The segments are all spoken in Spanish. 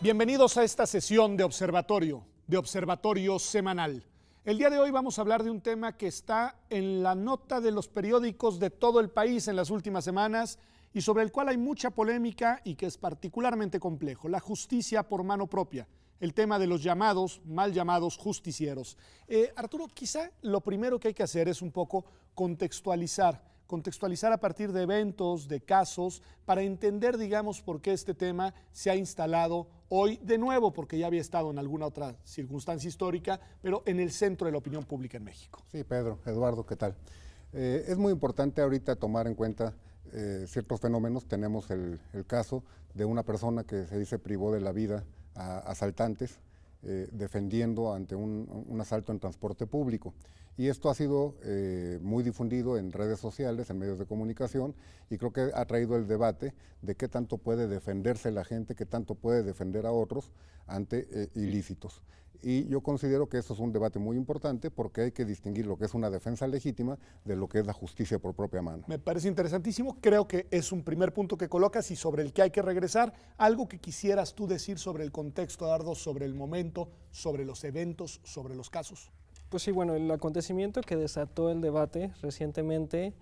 Bienvenidos a esta sesión de observatorio semanal. El día de hoy vamos a hablar de un tema que está en la nota de los periódicos de todo el país en las últimas semanas y sobre el cual hay mucha polémica y que es particularmente complejo: la justicia por mano propia, el tema de los mal llamados justicieros. Arturo, quizá lo primero que hay que hacer es un poco contextualizar a partir de eventos, de casos, para entender, digamos, por qué este tema se ha instalado hoy de nuevo, porque ya había estado en alguna otra circunstancia histórica, pero en el centro de la opinión pública en México. Sí, Pedro, Eduardo, ¿qué tal? Es muy importante ahorita tomar en cuenta ciertos fenómenos. Tenemos el caso de una persona que se dice privó de la vida a asaltantes, defendiendo ante un asalto en transporte público. Y esto ha sido muy difundido en redes sociales, en medios de comunicación, y creo que ha traído el debate de qué tanto puede defenderse la gente, qué tanto puede defender a otros ante ilícitos. Y yo considero que eso es un debate muy importante porque hay que distinguir lo que es una defensa legítima de lo que es la justicia por propia mano. Me parece interesantísimo, creo que es un primer punto que colocas y sobre el que hay que regresar. Algo que quisieras tú decir sobre el contexto, Dardo, sobre el momento, sobre los eventos, sobre los casos. Pues sí, bueno, el acontecimiento que desató el debate recientemente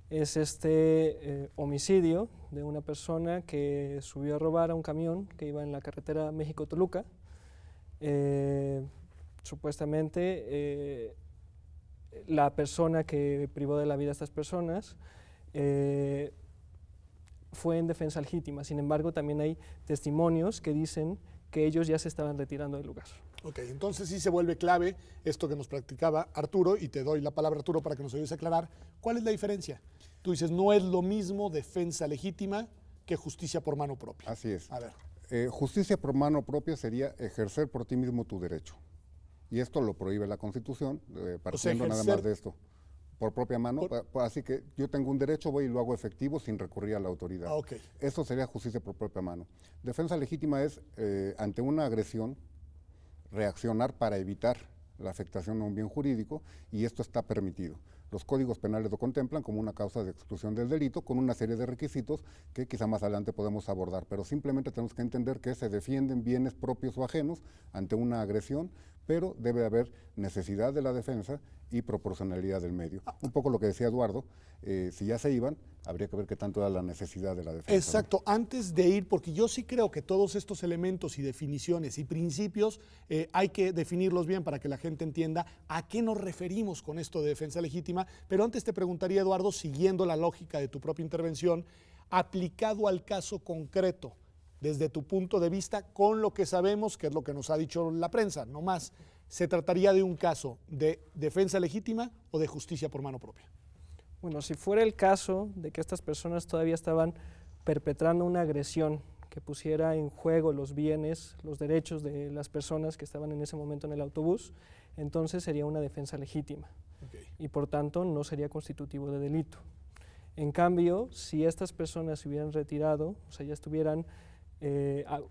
es este homicidio de una persona que subió a robar a un camión que iba en la carretera México-Toluca. Supuestamente la persona que privó de la vida a estas personas fue en defensa legítima. Sin embargo, también hay testimonios que dicen que ellos ya se estaban retirando del lugar. Ok, entonces sí se vuelve clave esto que nos practicaba Arturo, y te doy la palabra, Arturo, para que nos ayudes a aclarar. ¿Cuál es la diferencia? Tú dices, no es lo mismo defensa legítima que justicia por mano propia. Así es. A ver. Justicia por mano propia sería ejercer por ti mismo tu derecho. Y esto lo prohíbe la Constitución, partiendo nada más de esto. Por propia mano, así que yo tengo un derecho, voy y lo hago efectivo sin recurrir a la autoridad. Okay. Eso sería justicia por propia mano. Defensa legítima es, ante una agresión, reaccionar para evitar la afectación a un bien jurídico, y esto está permitido. Los códigos penales lo contemplan como una causa de exclusión del delito, con una serie de requisitos que quizá más adelante podemos abordar, pero simplemente tenemos que entender que se defienden bienes propios o ajenos ante una agresión, pero debe haber necesidad de la defensa y proporcionalidad del medio. Un poco lo que decía Eduardo, si ya se iban, habría que ver qué tanto era la necesidad de la defensa. Exacto, ¿no? Antes de ir, porque yo sí creo que todos estos elementos y definiciones y principios hay que definirlos bien para que la gente entienda a qué nos referimos con esto de defensa legítima, pero antes te preguntaría, Eduardo, siguiendo la lógica de tu propia intervención, aplicado al caso concreto, desde tu punto de vista, con lo que sabemos, que es lo que nos ha dicho la prensa, no más, ¿se trataría de un caso de defensa legítima o de justicia por mano propia? Bueno, si fuera el caso de que estas personas todavía estaban perpetrando una agresión que pusiera en juego los bienes, los derechos de las personas que estaban en ese momento en el autobús, entonces sería una defensa legítima. Okay. Y por tanto no sería constitutivo de delito. En cambio, si estas personas se hubieran retirado, o sea, ya estuvieran,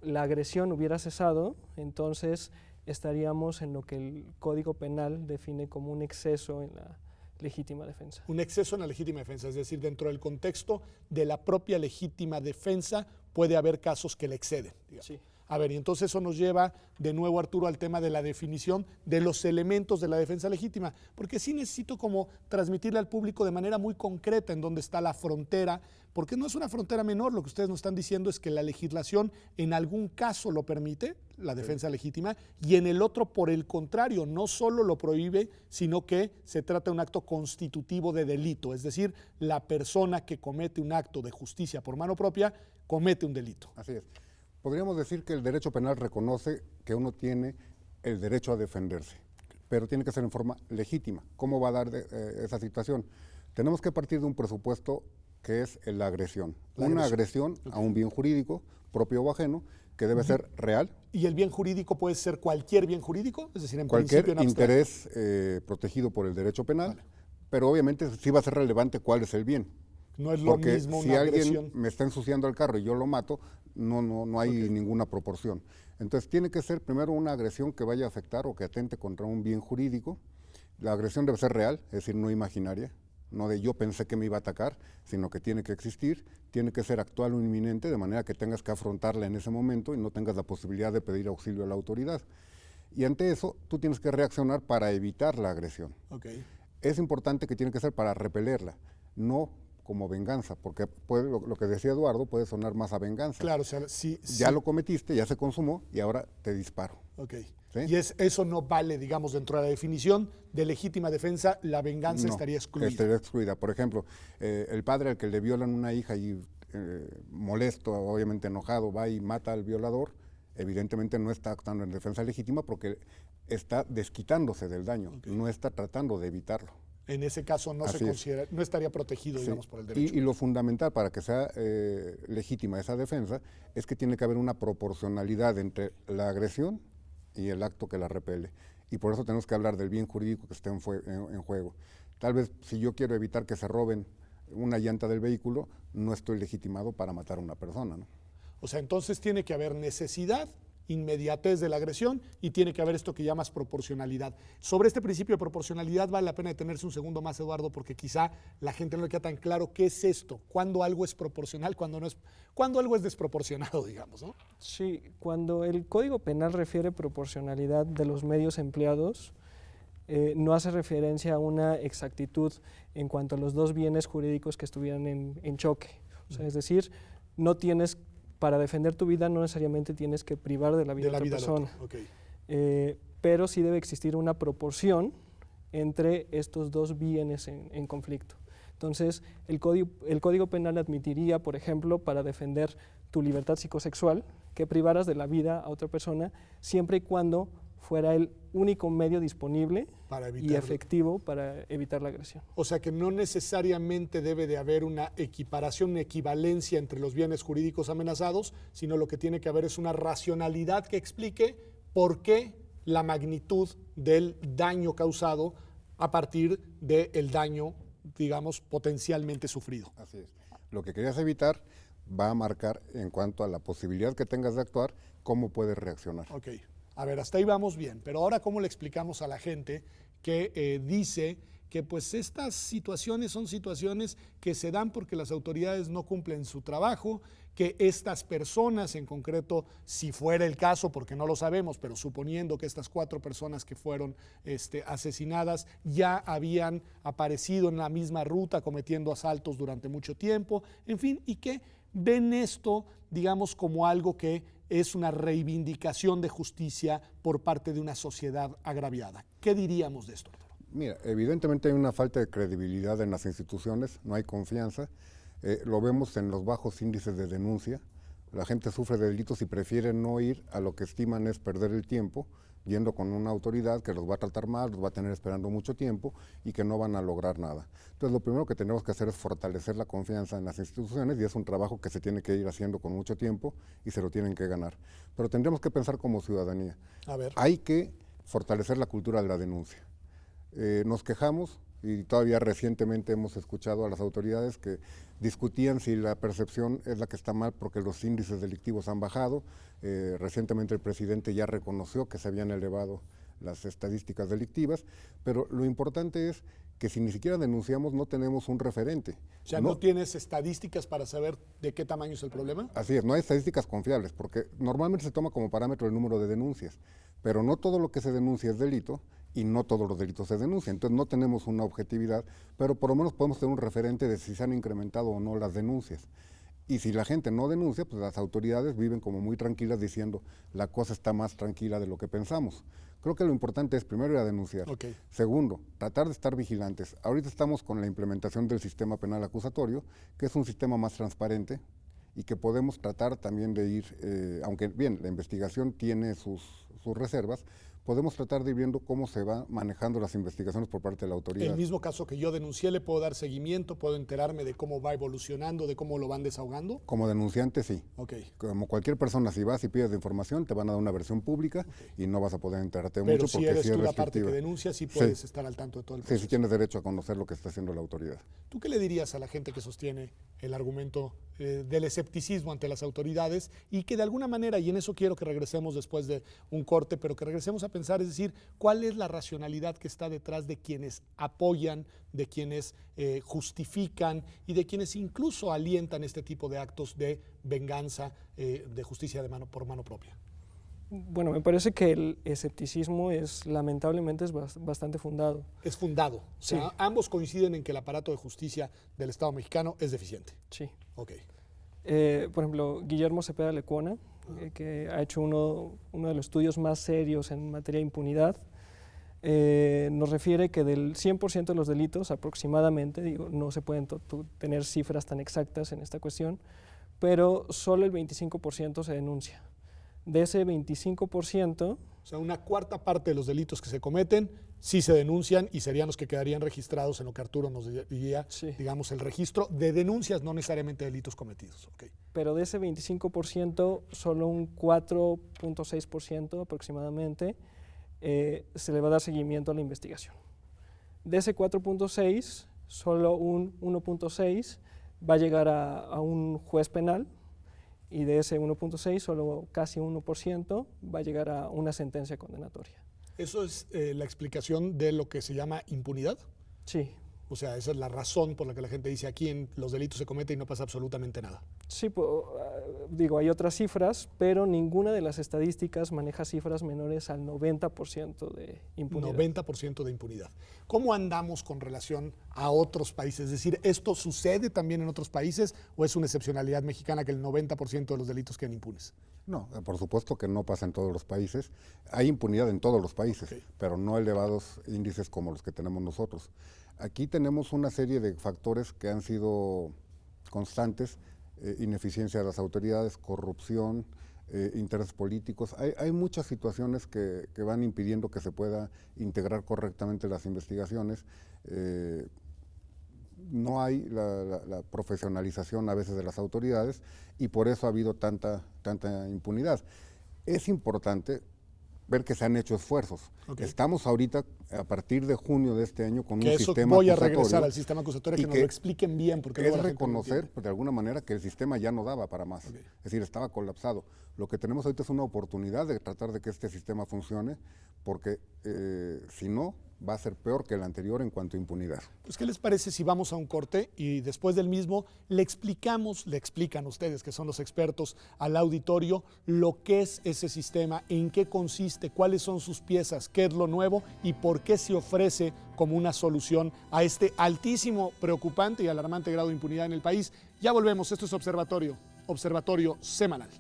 la agresión hubiera cesado, entonces estaríamos en lo que el Código Penal define como un exceso en la legítima defensa. Un exceso en la legítima defensa, es decir, dentro del contexto de la propia legítima defensa puede haber casos que le exceden, digamos. Sí. A ver, y entonces eso nos lleva de nuevo, Arturo, al tema de la definición de los elementos de la defensa legítima, porque sí necesito como transmitirle al público de manera muy concreta en dónde está la frontera, porque no es una frontera menor. Lo que ustedes nos están diciendo es que la legislación en algún caso lo permite, la defensa legítima, y en el otro, por el contrario, no solo lo prohíbe, sino que se trata de un acto constitutivo de delito, es decir, la persona que comete un acto de justicia por mano propia comete un delito. Así es. Podríamos decir que el derecho penal reconoce que uno tiene el derecho a defenderse, pero tiene que ser en forma legítima. ¿Cómo va a dar esa situación? Tenemos que partir de un presupuesto que es la agresión. Una agresión a un bien jurídico, propio o ajeno, que debe ser real. ¿Y el bien jurídico puede ser cualquier bien jurídico? Es decir, en cualquier principio, en interés protegido por el derecho penal, vale. Pero obviamente sí va a ser relevante cuál es el bien. No es lo porque mismo si una alguien agresión me está ensuciando el carro y yo lo mato, no hay ninguna proporción. Entonces tiene que ser primero una agresión que vaya a afectar o que atente contra un bien jurídico. La agresión debe ser real, es decir, no imaginaria. no de yo pensé que me iba a atacar, sino que tiene que existir, tiene que ser actual o inminente, de manera que tengas que afrontarla en ese momento y no tengas la posibilidad de pedir auxilio a la autoridad. Y ante eso, tú tienes que reaccionar para evitar la agresión. Okay. Es importante que tiene que ser para repelerla, no como venganza, porque puede, lo que decía Eduardo puede sonar más a venganza. Claro, o sea, sí. Ya lo cometiste, ya se consumó y ahora te disparo. Ok. ¿Sí? Y eso no vale, digamos, dentro de la definición de legítima defensa, la venganza No, estaría excluida. Estaría excluida. Por ejemplo, el padre al que le violan una hija y molesto, obviamente enojado, va y mata al violador, evidentemente no está actuando en defensa legítima porque está desquitándose del daño, no está tratando de evitarlo. En ese caso no Así se es. considera, no estaría protegido, Sí. digamos, por el derecho. Y lo fundamental para que sea legítima esa defensa es que tiene que haber una proporcionalidad entre la agresión y el acto que la repele. Y por eso tenemos que hablar del bien jurídico que está en juego. Tal vez si yo quiero evitar que se roben una llanta del vehículo, no estoy legitimado para matar a una persona, ¿no? O sea, entonces tiene que haber necesidad, inmediatez de la agresión y tiene que haber esto que llamas proporcionalidad. Sobre este principio de proporcionalidad vale la pena detenerse un segundo más, Eduardo, porque quizá la gente no le queda tan claro qué es esto, cuándo algo es proporcional, cuándo no es, cuándo algo es desproporcionado, digamos, ¿no? Sí, cuando el Código Penal refiere proporcionalidad de los medios empleados, no hace referencia a una exactitud en cuanto a los dos bienes jurídicos que estuvieran en choque. O sea, es decir, no tienes, para defender tu vida, no necesariamente tienes que privar de la vida de otra persona. Okay. Pero sí debe existir una proporción entre estos dos bienes en conflicto. Entonces, el Código Penal admitiría, por ejemplo, para defender tu libertad psicosexual, que privaras de la vida a otra persona, siempre y cuando fuera el único medio disponible y efectivo para evitar la agresión. O sea que no necesariamente debe de haber una equiparación, una equivalencia entre los bienes jurídicos amenazados, sino lo que tiene que haber es una racionalidad que explique por qué la magnitud del daño causado a partir del daño, digamos, potencialmente sufrido. Así es. Lo que querías evitar va a marcar, en cuanto a la posibilidad que tengas de actuar, cómo puedes reaccionar. Ok. A ver, hasta ahí vamos bien, pero ahora ¿cómo le explicamos a la gente que dice que pues estas situaciones son situaciones que se dan porque las autoridades no cumplen su trabajo, que estas personas en concreto, si fuera el caso, porque no lo sabemos, pero suponiendo que estas 4 personas que fueron asesinadas ya habían aparecido en la misma ruta cometiendo asaltos durante mucho tiempo, en fin, y que ven esto, digamos, como algo que es una reivindicación de justicia por parte de una sociedad agraviada. ¿Qué diríamos de esto, Arturo? Mira, evidentemente hay una falta de credibilidad en las instituciones, no hay confianza. Lo vemos en los bajos índices de denuncia. La gente sufre de delitos y prefiere no ir a lo que estiman es perder el tiempo, yendo con una autoridad que los va a tratar mal, los va a tener esperando mucho tiempo y que no van a lograr nada. Entonces, lo primero que tenemos que hacer es fortalecer la confianza en las instituciones y es un trabajo que se tiene que ir haciendo con mucho tiempo y se lo tienen que ganar. Pero tendríamos que pensar como ciudadanía. A ver. Hay que fortalecer la cultura de la denuncia. Nos quejamos y todavía recientemente hemos escuchado a las autoridades que discutían si la percepción es la que está mal porque los índices delictivos han bajado. Recientemente el presidente ya reconoció que se habían elevado las estadísticas delictivas, pero lo importante es que si ni siquiera denunciamos no tenemos un referente. O sea, ¿no tienes estadísticas para saber de qué tamaño es el problema? Así es, no hay estadísticas confiables, porque normalmente se toma como parámetro el número de denuncias, pero no todo lo que se denuncia es delito y no todos los delitos se denuncian. Entonces no tenemos una objetividad, pero por lo menos podemos tener un referente de si se han incrementado o no las denuncias. Y si la gente no denuncia, pues las autoridades viven como muy tranquilas diciendo la cosa está más tranquila de lo que pensamos. Creo que lo importante es primero ir a denunciar. Okay. Segundo, tratar de estar vigilantes. Ahorita estamos con la implementación del sistema penal acusatorio, que es un sistema más transparente y que podemos tratar también de ir, aunque bien, la investigación tiene sus reservas, podemos tratar de ir viendo cómo se va manejando las investigaciones por parte de la autoridad. El mismo caso que yo denuncié, ¿le puedo dar seguimiento? ¿Puedo enterarme de cómo va evolucionando, de cómo lo van desahogando? Como denunciante, sí. Okay. Como cualquier persona, si vas y pides información, te van a dar una versión pública y no vas a poder enterarte mucho porque eres sí es tú la parte que restrictiva. denuncia, sí puedes estar al tanto de todo el proceso. Sí, sí tienes derecho a conocer lo que está haciendo la autoridad. ¿Tú qué le dirías a la gente que sostiene el argumento del escepticismo ante las autoridades y que de alguna manera, y en eso quiero que regresemos después de un corte, pero que regresemos a pensar, es decir, cuál es la racionalidad que está detrás de quienes apoyan, de quienes justifican y de quienes incluso alientan este tipo de actos de venganza, de justicia por mano propia. Bueno, me parece que el escepticismo lamentablemente es bastante fundado. Es fundado. O sea, sí. Ambos coinciden en que el aparato de justicia del Estado mexicano es deficiente. Sí. Ok. Por ejemplo, Guillermo Cepeda Lecuona, que ha hecho uno de los estudios más serios en materia de impunidad, nos refiere que del 100% de los delitos aproximadamente, digo, no se pueden tener cifras tan exactas en esta cuestión, pero solo el 25% se denuncia. De ese 25%... O sea, una cuarta parte de los delitos que se cometen sí se denuncian y serían los que quedarían registrados en lo que Arturo nos diría, sí, digamos, el registro de denuncias, no necesariamente delitos cometidos. Okay. Pero de ese 25%, solo un 4.6% aproximadamente se le va a dar seguimiento a la investigación. De ese 4.6, solo un 1.6 va a llegar a un juez penal, y de ese 1.6, solo casi 1% va a llegar a una sentencia condenatoria. ¿Eso es la explicación de lo que se llama impunidad? Sí. O sea, esa es la razón por la que la gente dice aquí los delitos se cometen y no pasa absolutamente nada. Sí, digo, hay otras cifras, pero ninguna de las estadísticas maneja cifras menores al 90% de impunidad. 90% de impunidad. ¿Cómo andamos con relación a otros países? Es decir, ¿esto sucede también en otros países o es una excepcionalidad mexicana que el 90% de los delitos queden impunes? No, por supuesto que no pasa en todos los países. Hay impunidad en todos los países, okay, pero no elevados índices como los que tenemos nosotros. Aquí tenemos una serie de factores que han sido constantes, ineficiencia de las autoridades, corrupción, intereses políticos. Hay muchas situaciones que van impidiendo que se pueda integrar correctamente las investigaciones. No hay la profesionalización a veces de las autoridades y por eso ha habido tanta impunidad. Es importante ver que se han hecho esfuerzos. Okay. Estamos ahorita, a partir de junio de este año, con un sistema voy a regresar al sistema acusatorio, que nos lo expliquen bien. Porque es reconocer, de alguna manera, que el sistema ya no daba para más. Okay. Es decir, estaba colapsado. Lo que tenemos ahorita es una oportunidad de tratar de que este sistema funcione, porque si no, va a ser peor que el anterior en cuanto a impunidad. Pues, ¿qué les parece si vamos a un corte y después del mismo le explican ustedes, que son los expertos, al auditorio lo que es ese sistema, en qué consiste, cuáles son sus piezas, qué es lo nuevo y por qué se ofrece como una solución a este altísimo, preocupante y alarmante grado de impunidad en el país? Ya volvemos, esto es Observatorio Semanal.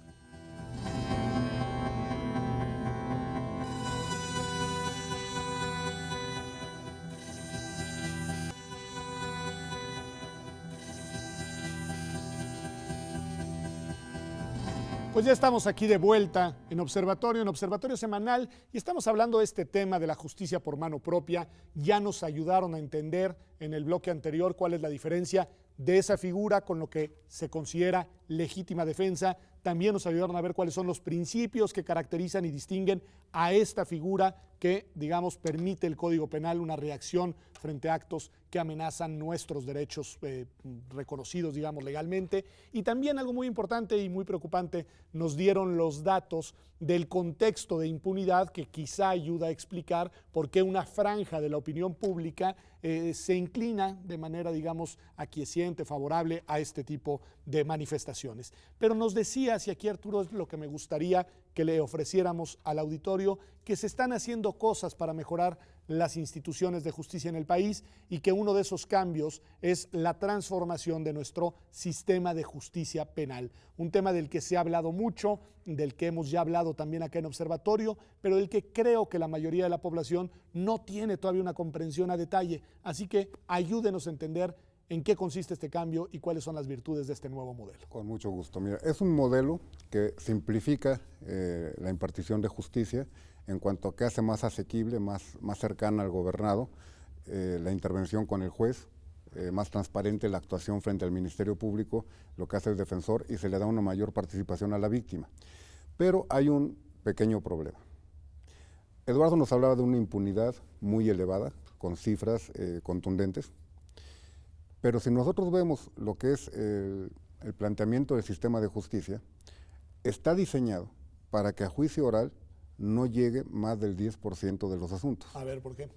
Pues ya estamos aquí de vuelta en Observatorio Semanal, y estamos hablando de este tema de la justicia por mano propia. Ya nos ayudaron a entender en el bloque anterior cuál es la diferencia de esa figura con lo que se considera legítima defensa. También nos ayudaron a ver cuáles son los principios que caracterizan y distinguen a esta figura que, digamos, permite el Código Penal una reacción frente a actos que amenazan nuestros derechos reconocidos, digamos, legalmente. Y también algo muy importante y muy preocupante, nos dieron los datos del contexto de impunidad que quizá ayuda a explicar por qué una franja de la opinión pública se inclina de manera, digamos, aquiesciente, favorable a este tipo de manifestaciones. Pero nos decías, y aquí Arturo es lo que me gustaría que le ofreciéramos al auditorio, que se están haciendo cosas para mejorar las instituciones de justicia en el país y que uno de esos cambios es la transformación de nuestro sistema de justicia penal. Un tema del que se ha hablado mucho, del que hemos ya hablado también acá en Observatorio, pero del que creo que la mayoría de la población no tiene todavía una comprensión a detalle. Así que ayúdenos a entender en qué consiste este cambio y cuáles son las virtudes de este nuevo modelo. Con mucho gusto. Mira, es un modelo que simplifica la impartición de justicia en cuanto a que hace más asequible, más cercana al gobernado, la intervención con el juez, más transparente la actuación frente al Ministerio Público, lo que hace el defensor, y se le da una mayor participación a la víctima. Pero hay un pequeño problema. Eduardo nos hablaba de una impunidad muy elevada, con cifras contundentes, pero si nosotros vemos lo que es el planteamiento del sistema de justicia, está diseñado para que a juicio oral no llegue más del 10% de los asuntos. A ver, ¿por qué?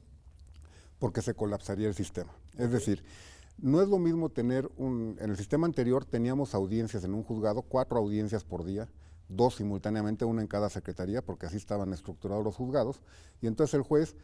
Porque se colapsaría el sistema. Es decir, no es lo mismo tener en el sistema anterior teníamos audiencias en un juzgado, 4 audiencias por día, 2 simultáneamente, una en cada secretaría, porque así estaban estructurados los juzgados, y entonces el juez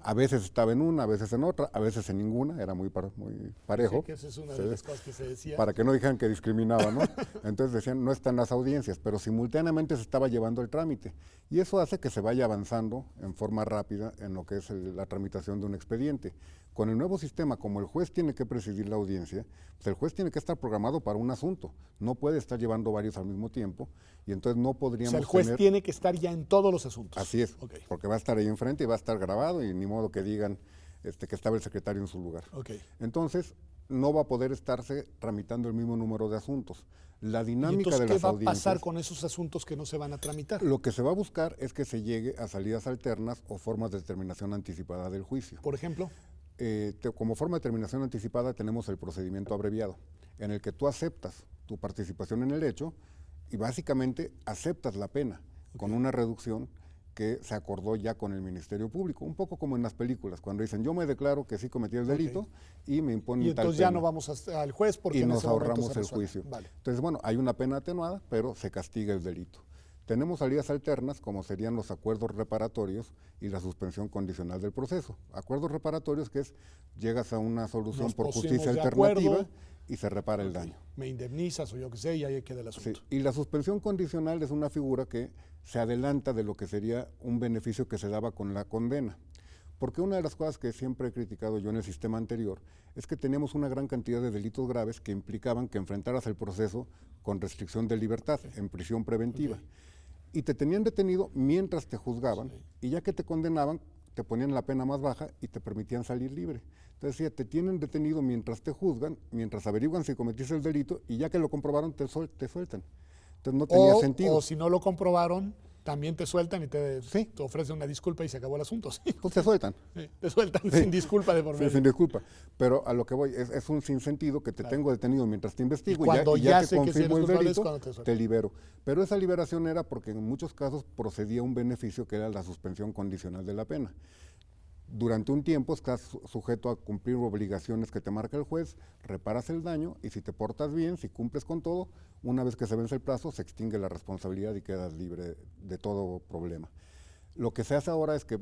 a veces estaba en una, a veces en otra, a veces en ninguna, era muy parejo. Sí, que esa es una de las cosas que se decía. Para que no dijeran que discriminaba, ¿no? Entonces decían, no están las audiencias, pero simultáneamente se estaba llevando el trámite. Y eso hace que se vaya avanzando en forma rápida en lo que es la tramitación de un expediente. Con el nuevo sistema, como el juez tiene que presidir la audiencia, pues el juez tiene que estar programado para un asunto. No puede estar llevando varios al mismo tiempo, y entonces no podríamos O sea, el juez tener... tiene que estar ya en todos los asuntos. Así es, Ok. porque va a estar ahí enfrente y va a estar grabado, y ni modo que digan que estaba el secretario en su lugar. Ok. Entonces, no va a poder estarse tramitando el mismo número de asuntos. La ¿Y dinámica entonces de qué las va a audiencias, pasar con esos asuntos que no se van a tramitar? lo que se va a buscar es que se llegue a salidas alternas o formas de determinación anticipada del juicio. Por ejemplo, Como forma de determinación anticipada tenemos el procedimiento abreviado, en el que tú aceptas tu participación en el hecho y básicamente aceptas la pena con una reducción que se acordó ya con el Ministerio Público, un poco como en las películas, cuando dicen yo me declaro que sí cometí el delito y me imponen y tal entonces ya pena. no vamos al juez porque Y en nos ese momento ahorramos se el resuelve. juicio. Vale. Entonces, bueno, hay una pena atenuada, pero se castiga el delito. Tenemos salidas alternas, como serían los acuerdos reparatorios y la suspensión condicional del proceso. Acuerdos reparatorios, que es, llegas a una solución Nos por pusimos justicia de alternativa acuerdo. y se repara el daño. Me indemnizas o yo qué sé, y ahí queda el Sí, asunto. y la suspensión condicional es una figura que se adelanta de lo que sería un beneficio que se daba con la condena. Porque una de las cosas que siempre he criticado yo en el sistema anterior es que teníamos una gran cantidad de delitos graves que implicaban que enfrentaras el proceso con restricción de libertad, en prisión preventiva. Y te tenían detenido mientras te juzgaban, y ya que te condenaban, te ponían la pena más baja y te permitían salir libre. Entonces, decía, te tienen detenido mientras te juzgan, mientras averiguan si cometiste el delito, y ya que lo comprobaron, te sueltan. Entonces no tenía sentido. O si no lo comprobaron, también te sueltan y te Sí. ofrecen una disculpa y se acabó el asunto. Sí. Pues te sueltan. Sí, te sueltan sin disculpa de por Sí, medio. sin disculpa. Pero a lo que voy, es un sinsentido que te tengo detenido mientras te investigo Y cuando y ya ya que sé que sí confirmo eres el culpable es delito, cuando te sueltan. te libero. Pero esa liberación era porque en muchos casos procedía un beneficio que era la suspensión condicional de la pena. Durante un tiempo estás sujeto a cumplir obligaciones que te marca el juez, reparas el daño y si te portas bien, si cumples con todo, una vez que se vence el plazo, se extingue la responsabilidad y quedas libre de todo problema. Lo que se hace ahora es que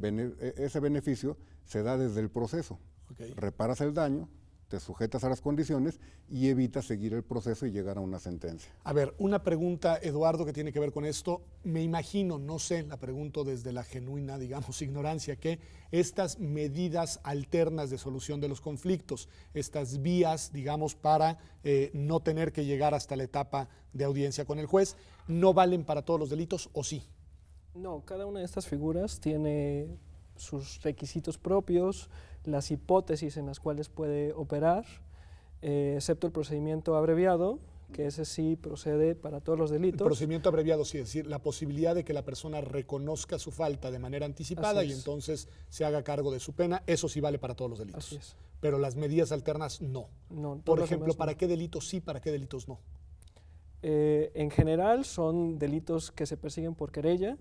ese beneficio se da desde el proceso. Ok. Reparas el daño, te sujetas a las condiciones y evitas seguir el proceso y llegar a una sentencia. A ver, una pregunta, Eduardo, que tiene que ver con esto. Me imagino, no sé, la pregunto desde la genuina, digamos, ignorancia, que estas medidas alternas de solución de los conflictos, estas vías, digamos, para no tener que llegar hasta la etapa de audiencia con el juez, ¿no valen para todos los delitos o sí? No, cada una de estas figuras tiene sus requisitos propios, las hipótesis en las cuales puede operar, excepto el procedimiento abreviado, que ese sí procede para todos los El delitos. procedimiento abreviado, sí, es decir, la posibilidad de que la persona reconozca su falta de manera anticipada Así y es. entonces se haga cargo de su pena, eso sí vale para todos los delitos. Así es. Pero las medidas alternas no. No, Por todas las ejemplo, demás ¿para no. qué delitos sí, para qué delitos no? En general son delitos que se persiguen por querella,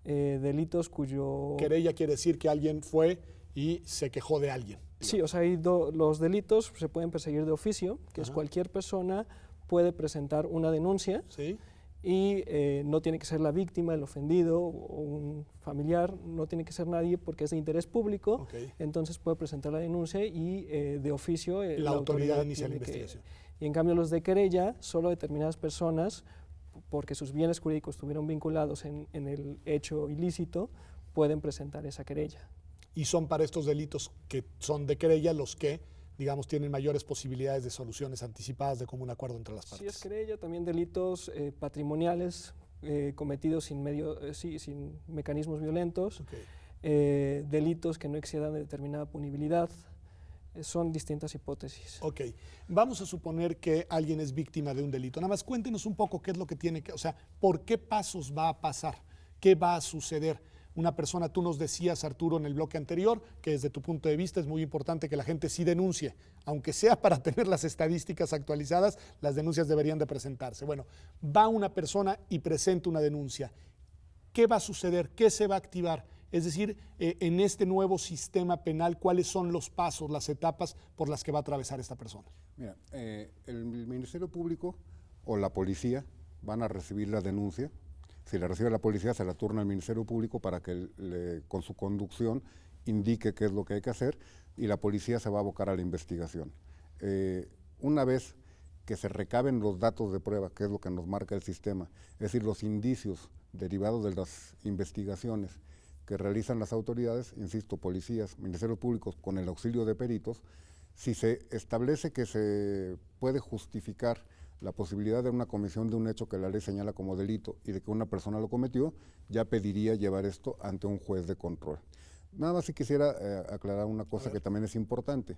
delitos cuyo... Querella quiere decir que alguien fue y se quejó de alguien. Sí, o sea, hay los delitos se pueden perseguir de oficio, que es Ajá. cualquier persona puede presentar una denuncia ¿Sí? y no tiene que ser la víctima, el ofendido o un familiar, no tiene que ser nadie porque es de interés público, Ok. entonces puede presentar la denuncia y de oficio La autoridad inicia la tiene que- investigación. Y en cambio los de querella, solo determinadas personas, porque sus bienes jurídicos estuvieron vinculados en el hecho ilícito, pueden presentar esa querella. Y son para estos delitos que son de querella los que, digamos, tienen mayores posibilidades de soluciones anticipadas de común acuerdo entre las Si es partes. querella, también delitos patrimoniales cometidos sin mecanismos violentos, Ok. delitos que no excedan de determinada punibilidad, son distintas hipótesis. Ok, vamos a suponer que alguien es víctima de un delito. Nada más cuéntenos un poco qué es lo que tiene que, o sea, por qué pasos va a pasar, qué va a suceder. Una persona, tú nos decías, Arturo, en el bloque anterior, que desde tu punto de vista es muy importante que la gente sí denuncie, aunque sea para tener las estadísticas actualizadas, las denuncias deberían de presentarse. Bueno, va una persona y presenta una denuncia. ¿qué va a suceder? ¿Qué se va a activar? Es decir, en este nuevo sistema penal, ¿cuáles son los pasos, las etapas por las que va a atravesar esta persona? Mira, el Ministerio Público o la policía van a recibir la denuncia. Si la recibe la policía, se la turna al Ministerio Público para que con su conducción indique qué es lo que hay que hacer y la policía se va a abocar a la investigación. Una vez que se recaben los datos de prueba, que es lo que nos marca el sistema, es decir, los indicios derivados de las investigaciones que realizan las autoridades, insisto, policías, ministerios públicos, con el auxilio de peritos, si se establece que se puede justificar la posibilidad de una comisión de un hecho que la ley señala como delito y de que una persona lo cometió, ya pediría llevar esto ante un juez de control. Nada más si quisiera aclarar una cosa que también es importante.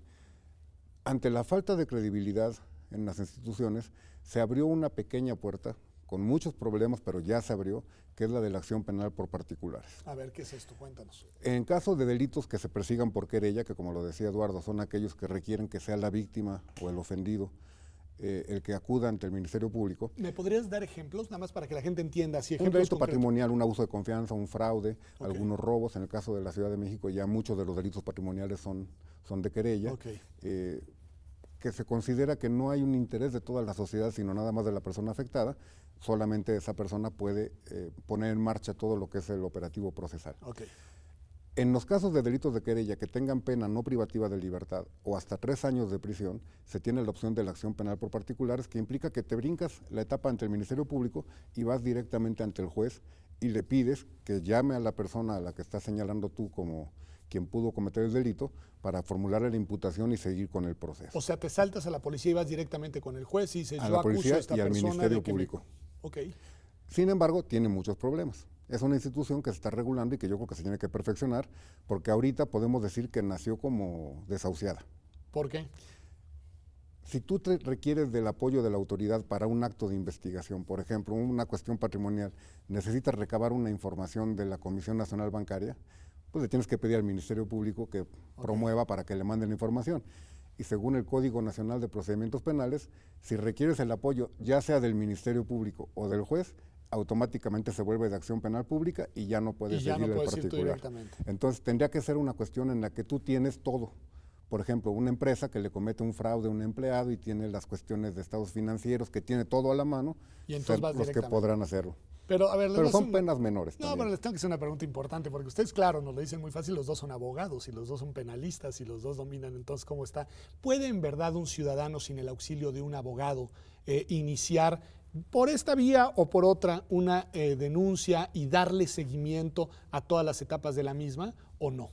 Ante la falta de credibilidad en las instituciones, se abrió una pequeña puerta, con muchos problemas, pero ya se abrió, que es la de la acción penal por particulares. A ver, ¿qué es esto? Cuéntanos. En caso de delitos que se persigan por querella, que como lo decía Eduardo, son aquellos que requieren que sea la víctima o el ofendido el que acuda ante el Ministerio Público. ¿Me podrías dar ejemplos, nada más para que la gente entienda? Si Un ejemplos delito concretos. patrimonial, un abuso de confianza, un fraude, algunos robos. En el caso de la Ciudad de México ya muchos de los delitos patrimoniales son de querella. Que se considera que no hay un interés de toda la sociedad, sino nada más de la persona afectada, solamente esa persona puede poner en marcha todo lo que es el operativo procesal. En los casos de delitos de querella que tengan pena no privativa de libertad o hasta 3 años de prisión, se tiene la opción de la acción penal por particulares, que implica que te brincas la etapa ante el Ministerio Público y vas directamente ante el juez y le pides que llame a la persona a la que estás señalando tú como quien pudo cometer el delito para formularle la imputación y seguir con el proceso. O sea, te saltas a la policía y vas directamente con el juez y dices, a yo la acuso policía a esta y al persona Ministerio de que Público. Ok. Sin embargo, tiene muchos problemas. Es una institución que se está regulando y que yo creo que se tiene que perfeccionar, porque ahorita podemos decir que nació como desahuciada. ¿Por qué? Si tú te requieres del apoyo de la autoridad para un acto de investigación, por ejemplo, una cuestión patrimonial, necesitas recabar una información de la Comisión Nacional Bancaria, pues le tienes que pedir al Ministerio Público que promueva para que le manden la información. Y según el Código Nacional de Procedimientos Penales, si requieres el apoyo ya sea del Ministerio Público o del juez, automáticamente se vuelve de acción penal pública y ya no puedes seguir el particular. Entonces tendría que ser una cuestión en la que tú tienes todo. Por ejemplo, una empresa que le comete un fraude a un empleado y tiene las cuestiones de estados financieros, que tiene todo a la mano, y entonces vas los que podrán hacerlo. Pero, a ver, pero son penas menores. No, pero les tengo que hacer una pregunta importante, porque ustedes, claro, nos lo dicen muy fácil, los dos son abogados y los dos son penalistas y los dos dominan entonces cómo está. ¿Puede en verdad un ciudadano sin el auxilio de un abogado iniciar por esta vía o por otra una denuncia y darle seguimiento a todas las etapas de la misma o no?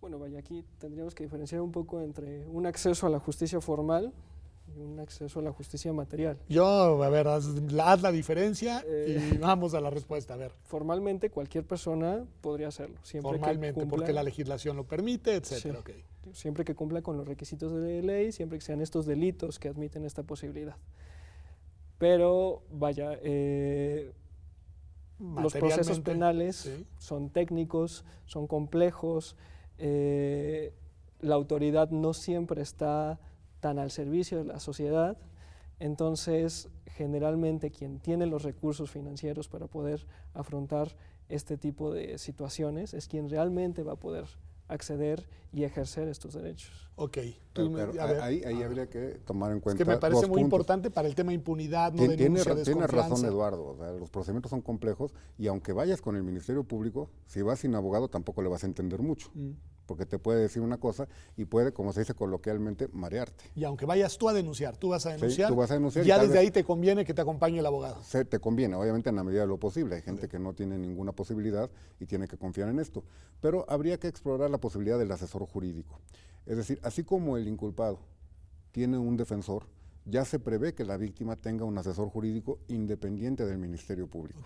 Bueno, vaya, aquí tendríamos que diferenciar un poco entre un acceso a la justicia formal y un acceso a la justicia material. A ver, haz la diferencia y vamos a la respuesta, a ver. Formalmente cualquier persona podría hacerlo. Formalmente, que porque la legislación lo permite, etcétera. Sí, siempre que cumpla con los requisitos de ley, siempre que sean estos delitos que admiten esta posibilidad. Pero, vaya, los procesos penales son técnicos, son complejos, la autoridad no siempre está tan al servicio de la sociedad, entonces generalmente quien tiene los recursos financieros para poder afrontar este tipo de situaciones es quien realmente va a poder acceder y ejercer estos derechos. Ok. Ahí habría que tomar en cuenta. Es que me parece muy importante para el tema de impunidad, no denuncia, desconfianza. Tiene razón Eduardo, o sea, los procedimientos son complejos y aunque vayas con el Ministerio Público, si vas sin abogado tampoco le vas a entender mucho. Porque te puede decir una cosa y puede, como se dice coloquialmente, marearte. Y aunque vayas tú a denunciar, tú vas a denunciar, tú vas a denunciar ya desde ahí te conviene que te acompañe el abogado. Te conviene, obviamente en la medida de lo posible. Hay gente que no tiene ninguna posibilidad y tiene que confiar en esto. Pero habría que explorar la posibilidad del asesor jurídico. Es decir, así como el inculpado tiene un defensor, ya se prevé que la víctima tenga un asesor jurídico independiente del Ministerio Público.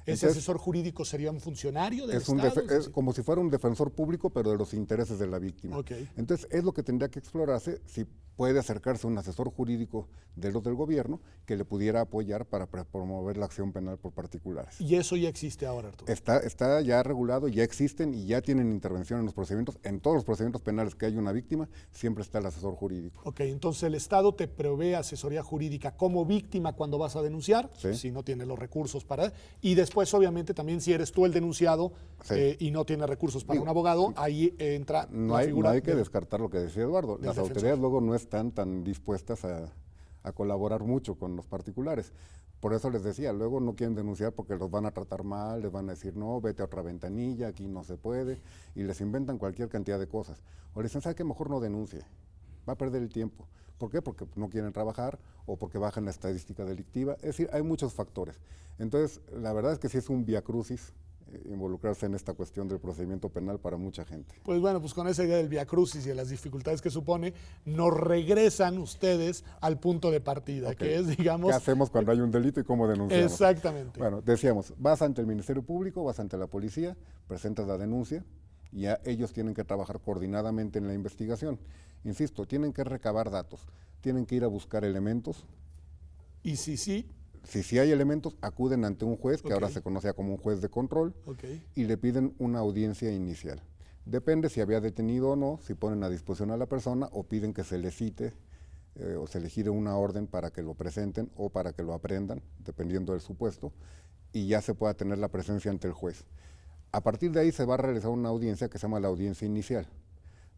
¿Ese asesor jurídico sería un funcionario del Estado? Es como si fuera un defensor público, pero de los intereses de la víctima. Entonces, es lo que tendría que explorarse, si puede acercarse a un asesor jurídico de los del gobierno que le pudiera apoyar para promover la acción penal por particulares. Y eso ya existe ahora, Arturo. Está ya regulado, ya existen y ya tienen intervención en los procedimientos. En todos los procedimientos penales que hay una víctima, siempre está el asesor jurídico. Ok, entonces el Estado te provee asesoría jurídica como víctima cuando vas a denunciar, Sí. si no tienes los recursos para... Y después, obviamente, también si eres tú el denunciado Sí. Y no tienes recursos para Digo, un abogado, ahí entra No la hay, figura no hay que del- descartar lo que decía Eduardo. del Las defensor. autoridades luego no están tan dispuestas a colaborar mucho con los particulares. Por eso les decía, luego no quieren denunciar porque los van a tratar mal, les van a decir, no, vete a otra ventanilla, aquí no se puede, y les inventan cualquier cantidad de cosas. O les dicen, ¿sabe qué? Mejor no denuncie, va a perder el tiempo. ¿Por qué? Porque no quieren trabajar o porque bajan la estadística delictiva. Es decir, hay muchos factores. Entonces, la verdad es que sí es un viacrucis involucrarse en esta cuestión del procedimiento penal para mucha gente. Pues bueno, pues con esa idea del viacrucis y de las dificultades que supone, nos regresan ustedes al punto de partida, Ok. que es, digamos... ¿Qué hacemos cuando hay un delito y cómo denunciamos? Exactamente. Bueno, decíamos, vas ante el Ministerio Público, vas ante la policía, presentas la denuncia y ya ellos tienen que trabajar coordinadamente en la investigación. Insisto, tienen que recabar datos, tienen que ir a buscar elementos. Y sí, Si hay elementos, acuden ante un juez, que Ok. ahora se conoce como un juez de control, ok. y le piden una audiencia inicial. Depende si había detenido o no, si ponen a disposición a la persona o piden que se le cite o se le gire una orden para que lo presenten o para que lo aprendan, dependiendo del supuesto, y ya se pueda tener la presencia ante el juez. A partir de ahí se va a realizar una audiencia que se llama la audiencia inicial,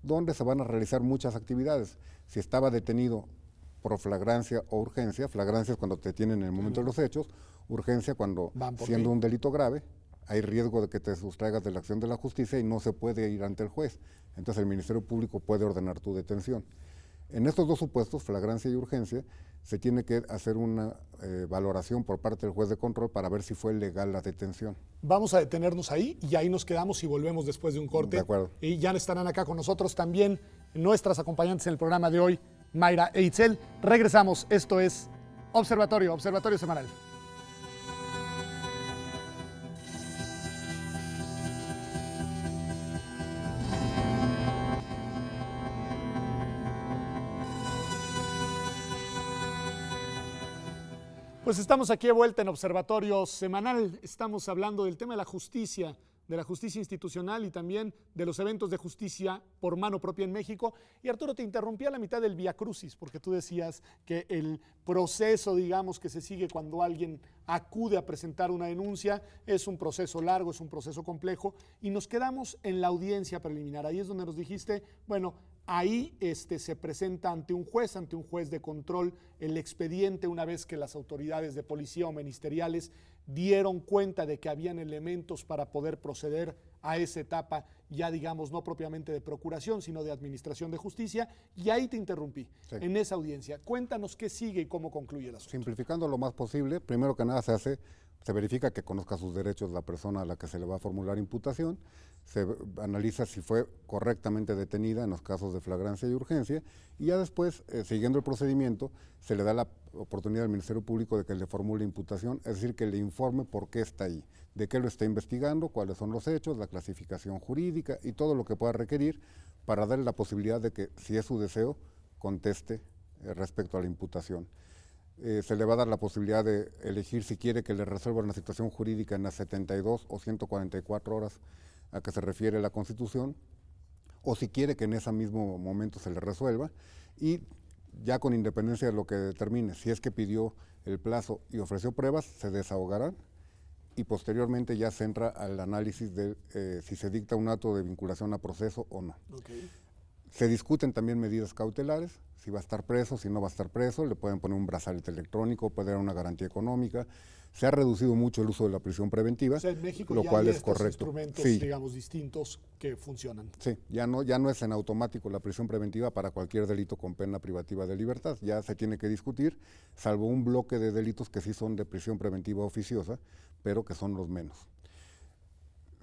donde se van a realizar muchas actividades. Si estaba detenido por flagrancia o urgencia, flagrancia es cuando te tienen en el momento de los hechos, urgencia cuando, Van por siendo ti. un delito grave, hay riesgo de que te sustraigas de la acción de la justicia y no se puede ir ante el juez. Entonces el Ministerio Público puede ordenar tu detención. En estos dos supuestos, flagrancia y urgencia, se tiene que hacer una valoración por parte del juez de control para ver si fue legal la detención. Vamos a detenernos ahí y ahí nos quedamos y volvemos después de un corte. De acuerdo. Y ya estarán acá con nosotros también nuestras acompañantes en el programa de hoy, Mayra e Itzel. Regresamos. Esto es Observatorio Semanal. Pues estamos aquí de vuelta en Observatorio Semanal. Estamos hablando del tema de la justicia institucional y también de los eventos de justicia por mano propia en México. Y Arturo, te interrumpí a la mitad del Vía Crucis, porque tú decías que el proceso, digamos, que se sigue cuando alguien acude a presentar una denuncia es un proceso largo, es un proceso complejo, y nos quedamos en la audiencia preliminar. Ahí es donde nos dijiste, bueno, ahí se presenta ante un juez de control, el expediente una vez que las autoridades de policía o ministeriales dieron cuenta de que habían elementos para poder proceder a esa etapa, ya digamos no propiamente de procuración, sino de administración de justicia, y ahí te interrumpí, Sí. en esa audiencia. Cuéntanos qué sigue y cómo concluye el asunto. Simplificando lo más posible, primero que nada se verifica que conozca sus derechos la persona a la que se le va a formular imputación, se analiza si fue correctamente detenida en los casos de flagrancia y urgencia, y ya después, siguiendo el procedimiento, se le da la oportunidad al Ministerio Público de que le formule imputación, es decir, que le informe por qué está ahí, de qué lo está investigando, cuáles son los hechos, la clasificación jurídica y todo lo que pueda requerir para darle la posibilidad de que, si es su deseo, conteste respecto a la imputación. Se le va a dar la posibilidad de elegir si quiere que le resuelva una situación jurídica en las 72 o 144 horas a que se refiere la Constitución, o si quiere que en ese mismo momento se le resuelva, y ya con independencia de lo que determine, si es que pidió el plazo y ofreció pruebas, se desahogarán, y posteriormente ya se entra al análisis de si se dicta un acto de vinculación a proceso o no. Okay. Se discuten también medidas cautelares, si va a estar preso, si no va a estar preso, le pueden poner un brazalete electrónico, puede dar una garantía económica. Se ha reducido mucho el uso de la prisión preventiva, O sea, en México lo ya cual hay es estos correcto. instrumentos, Sí, digamos, distintos que funcionan. sí, ya no es en automático la prisión preventiva para cualquier delito con pena privativa de libertad, ya se tiene que discutir, salvo un bloque de delitos que sí son de prisión preventiva oficiosa, pero que son los menos.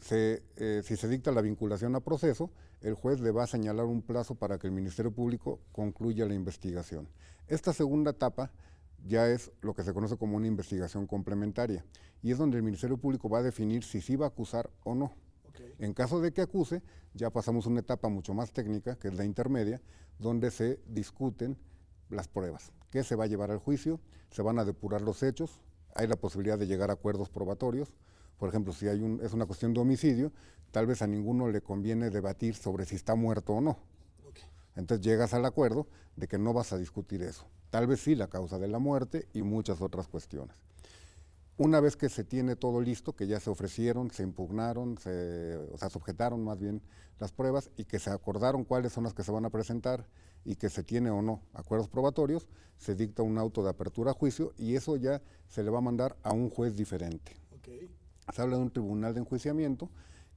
Si se dicta la vinculación a proceso, el juez le va a señalar un plazo para que el Ministerio Público concluya la investigación. Esta segunda etapa ya es lo que se conoce como una investigación complementaria, y es donde el Ministerio Público va a definir si sí va a acusar o no. Okay. En caso de que acuse, ya pasamos a una etapa mucho más técnica, que es la intermedia, donde se discuten las pruebas. ¿Qué se va a llevar al juicio? Se van a depurar los hechos, hay la posibilidad de llegar a acuerdos probatorios. Por ejemplo, si es una cuestión de homicidio, tal vez a ninguno le conviene debatir sobre si está muerto o no. Okay. Entonces llegas al acuerdo de que no vas a discutir eso. Tal vez sí la causa de la muerte y muchas otras cuestiones. Una vez que se tiene todo listo, que ya se ofrecieron, se impugnaron, se objetaron más bien las pruebas y que se acordaron cuáles son las que se van a presentar y que se tiene o no acuerdos probatorios, se dicta un auto de apertura a juicio y eso ya se le va a mandar a un juez diferente. Okay. Se habla de un tribunal de enjuiciamiento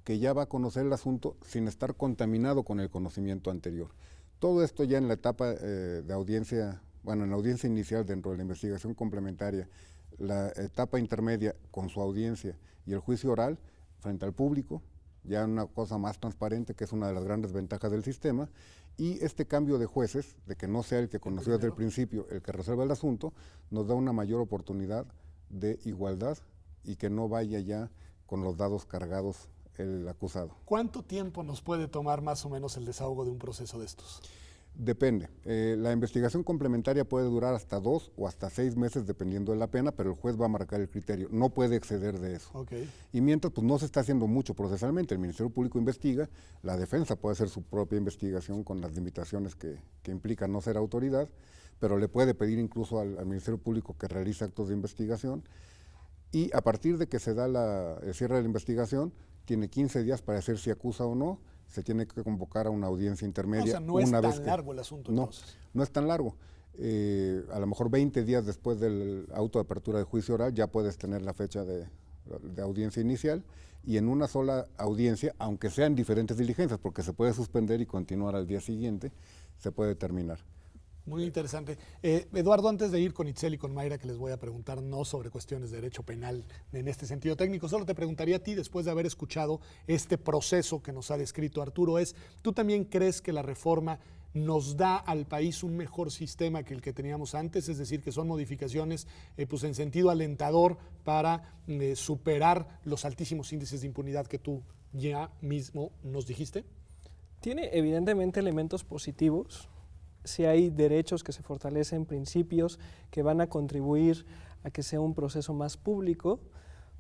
que ya va a conocer el asunto sin estar contaminado con el conocimiento anterior. Todo esto ya en la etapa de audiencia, bueno, en la audiencia inicial dentro de la investigación complementaria, la etapa intermedia con su audiencia y el juicio oral frente al público, ya una cosa más transparente, que es una de las grandes ventajas del sistema, y este cambio de jueces, de que no sea el que conoció desde el principio el que resuelva el asunto, nos da una mayor oportunidad de igualdad y que no vaya ya con los dados cargados el acusado. ¿Cuánto tiempo nos puede tomar más o menos el desahogo de un proceso de estos? Depende. La investigación complementaria puede durar hasta 2 o hasta 6 meses dependiendo de la pena, pero el juez va a marcar el criterio, no puede exceder de eso. Okay. Y mientras pues no se está haciendo mucho procesalmente, el Ministerio Público investiga, la defensa puede hacer su propia investigación con las limitaciones que implican no ser autoridad, pero le puede pedir incluso al Ministerio Público que realice actos de investigación y a partir de que se da el cierre de la investigación, tiene 15 días para decir si acusa o no, se tiene que convocar a una audiencia intermedia. O sea, no es tan largo el asunto entonces. No es tan largo. A lo mejor 20 días después del auto de apertura de juicio oral ya puedes tener la fecha de audiencia inicial y en una sola audiencia, aunque sean diferentes diligencias, porque se puede suspender y continuar al día siguiente, se puede terminar. Muy interesante. Eduardo, antes de ir con Itzel y con Mayra, que les voy a preguntar no sobre cuestiones de derecho penal en este sentido técnico, solo te preguntaría a ti, después de haber escuchado este proceso que nos ha descrito Arturo, ¿tú también crees que la reforma nos da al país un mejor sistema que el que teníamos antes? Es decir, que son modificaciones pues en sentido alentador para superar los altísimos índices de impunidad que tú ya mismo nos dijiste. Tiene evidentemente elementos positivos. Si hay derechos que se fortalecen, principios que van a contribuir a que sea un proceso más público,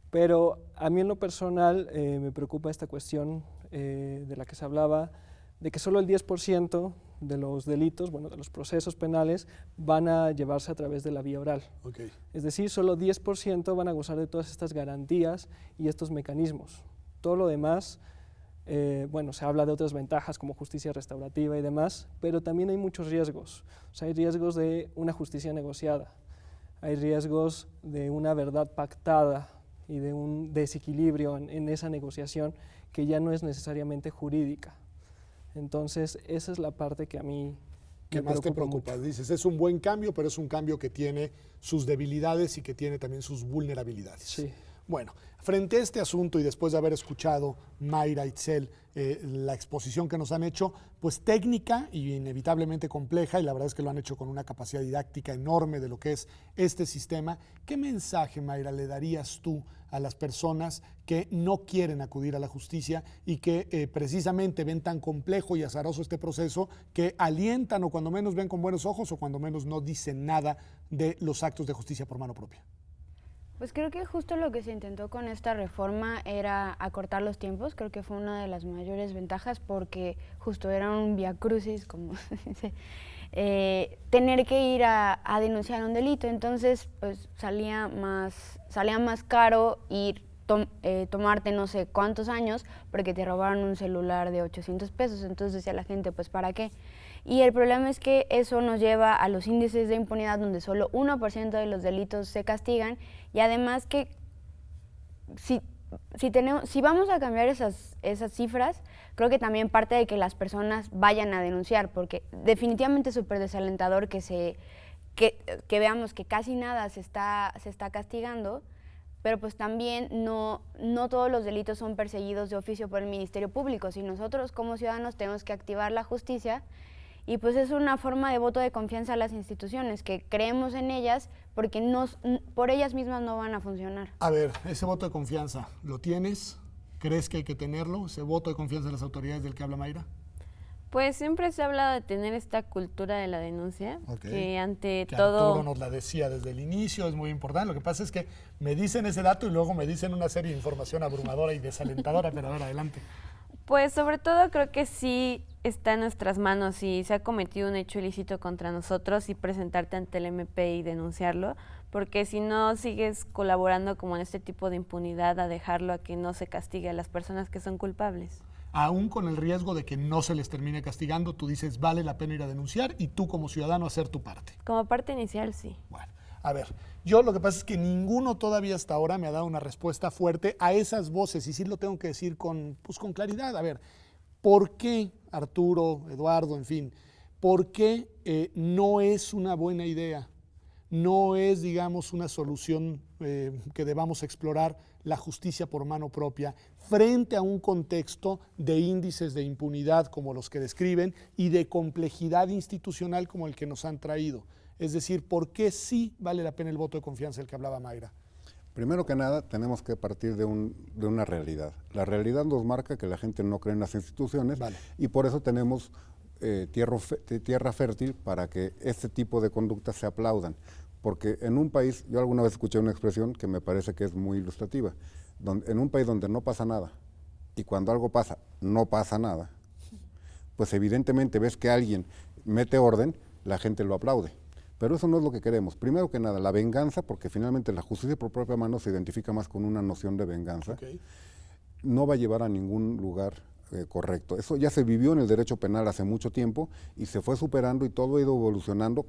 pero a mí en lo personal me preocupa esta cuestión de la que se hablaba, de que solo el 10% de los delitos, bueno, de los procesos penales, van a llevarse a través de la vía oral. Okay. Es decir, solo 10% van a gozar de todas estas garantías y estos mecanismos. Todo lo demás, bueno, se habla de otras ventajas como justicia restaurativa y demás, pero también hay muchos riesgos. O sea, hay riesgos de una justicia negociada, hay riesgos de una verdad pactada y de un desequilibrio en esa negociación que ya no es necesariamente jurídica. Entonces, esa es la parte que a mí ¿Qué más te preocupa? mucho. Dices, es un buen cambio, pero es un cambio que tiene sus debilidades y que tiene también sus vulnerabilidades. Sí. Bueno, frente a este asunto y después de haber escuchado Mayra, Itzel, la exposición que nos han hecho, pues técnica y inevitablemente compleja, y la verdad es que lo han hecho con una capacidad didáctica enorme de lo que es este sistema, ¿qué mensaje, Mayra, le darías tú a las personas que no quieren acudir a la justicia y que precisamente ven tan complejo y azaroso este proceso que alientan o cuando menos ven con buenos ojos o cuando menos no dicen nada de los actos de justicia por mano propia? Pues creo que justo lo que se intentó con esta reforma era acortar los tiempos. Creo que fue una de las mayores ventajas porque justo era un viacrucis, como se dice, tener que ir a denunciar un delito. Entonces, pues salía más caro ir tomarte no sé cuántos años porque te robaron un celular de 800 pesos. Entonces decía la gente, pues ¿para qué? Y el problema es que eso nos lleva a los índices de impunidad donde solo 1% de los delitos se castigan y además que si vamos a cambiar esas cifras, creo que también parte de que las personas vayan a denunciar, porque definitivamente es súper desalentador que veamos que casi nada se está castigando, pero pues también no todos los delitos son perseguidos de oficio por el Ministerio Público. Si nosotros como ciudadanos tenemos que activar la justicia, y pues es una forma de voto de confianza a las instituciones, que creemos en ellas porque por ellas mismas no van a funcionar. A ver, ese voto de confianza, ¿lo tienes? ¿Crees que hay que tenerlo, ese voto de confianza de las autoridades del que habla Mayra? Pues siempre se ha hablado de tener esta cultura de la denuncia, que ante Que todo... Arturo nos la decía desde el inicio, es muy importante. Lo que pasa es que me dicen ese dato y luego me dicen una serie de información abrumadora y desalentadora, pero a ver, adelante. Pues sobre todo creo que sí está en nuestras manos si se ha cometido un hecho ilícito contra nosotros y presentarte ante el MP y denunciarlo, porque si no sigues colaborando como en este tipo de impunidad a dejarlo a que no se castigue a las personas que son culpables. Aún con el riesgo de que no se les termine castigando, tú dices, vale la pena ir a denunciar y tú como ciudadano hacer tu parte. Como parte inicial, sí. Bueno, a ver, yo lo que pasa es que ninguno todavía hasta ahora me ha dado una respuesta fuerte a esas voces, y sí lo tengo que decir con claridad. A ver, ¿por qué, Arturo, Eduardo, en fin, por qué no es una buena idea? No es, digamos, una solución que debamos explorar la justicia por mano propia frente a un contexto de índices de impunidad como los que describen y de complejidad institucional como el que nos han traído. Es decir, ¿por qué sí vale la pena el voto de confianza del que hablaba Mayra? Primero que nada, tenemos que partir de una realidad. La realidad nos marca que la gente no cree en las instituciones, Vale. y por eso tenemos tierra fértil para que este tipo de conductas se aplaudan. Porque en un país, yo alguna vez escuché una expresión que me parece que es muy ilustrativa, en un país donde no pasa nada, y cuando algo pasa, no pasa nada, pues evidentemente ves que alguien mete orden, la gente lo aplaude. Pero eso no es lo que queremos. Primero que nada, la venganza, porque finalmente la justicia por propia mano se identifica más con una noción de venganza, Okay. no va a llevar a ningún lugar correcto. Eso ya se vivió en el derecho penal hace mucho tiempo y se fue superando y todo ha ido evolucionando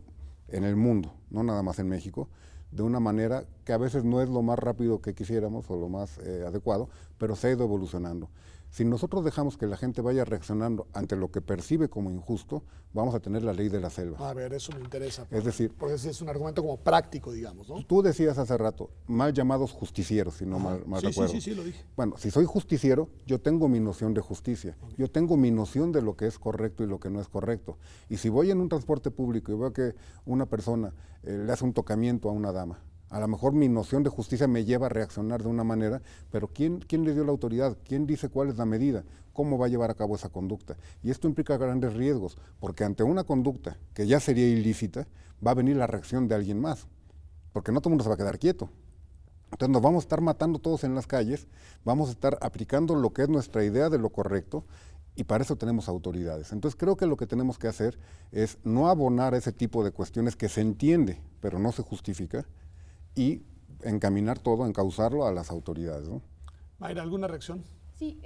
en el mundo, no nada más en México, de una manera que a veces no es lo más rápido que quisiéramos o lo más adecuado, pero se ha ido evolucionando. Si nosotros dejamos que la gente vaya reaccionando ante lo que percibe como injusto, vamos a tener la ley de la selva. A ver, eso me interesa. Es decir, porque ese es un argumento como práctico, digamos, ¿no? tú decías hace rato, mal llamados justicieros, si no mal Sí, recuerdo. sí, lo dije. Bueno, si soy justiciero, yo tengo mi noción de justicia. Yo tengo mi noción de lo que es correcto y lo que no es correcto. Y si voy en un transporte público y veo que una persona le hace un tocamiento a una dama, a lo mejor mi noción de justicia me lleva a reaccionar de una manera, pero ¿quién le dio la autoridad? ¿Quién dice cuál es la medida? ¿Cómo va a llevar a cabo esa conducta? Y esto implica grandes riesgos, porque ante una conducta que ya sería ilícita, va a venir la reacción de alguien más, porque no todo el mundo se va a quedar quieto. Entonces nos vamos a estar matando todos en las calles, vamos a estar aplicando lo que es nuestra idea de lo correcto, y para eso tenemos autoridades. Entonces creo que lo que tenemos que hacer es no abonar a ese tipo de cuestiones que se entiende, pero no se justifica, y encaminar todo, encauzarlo a las autoridades, ¿no? Mayra, ¿alguna reacción? Sí,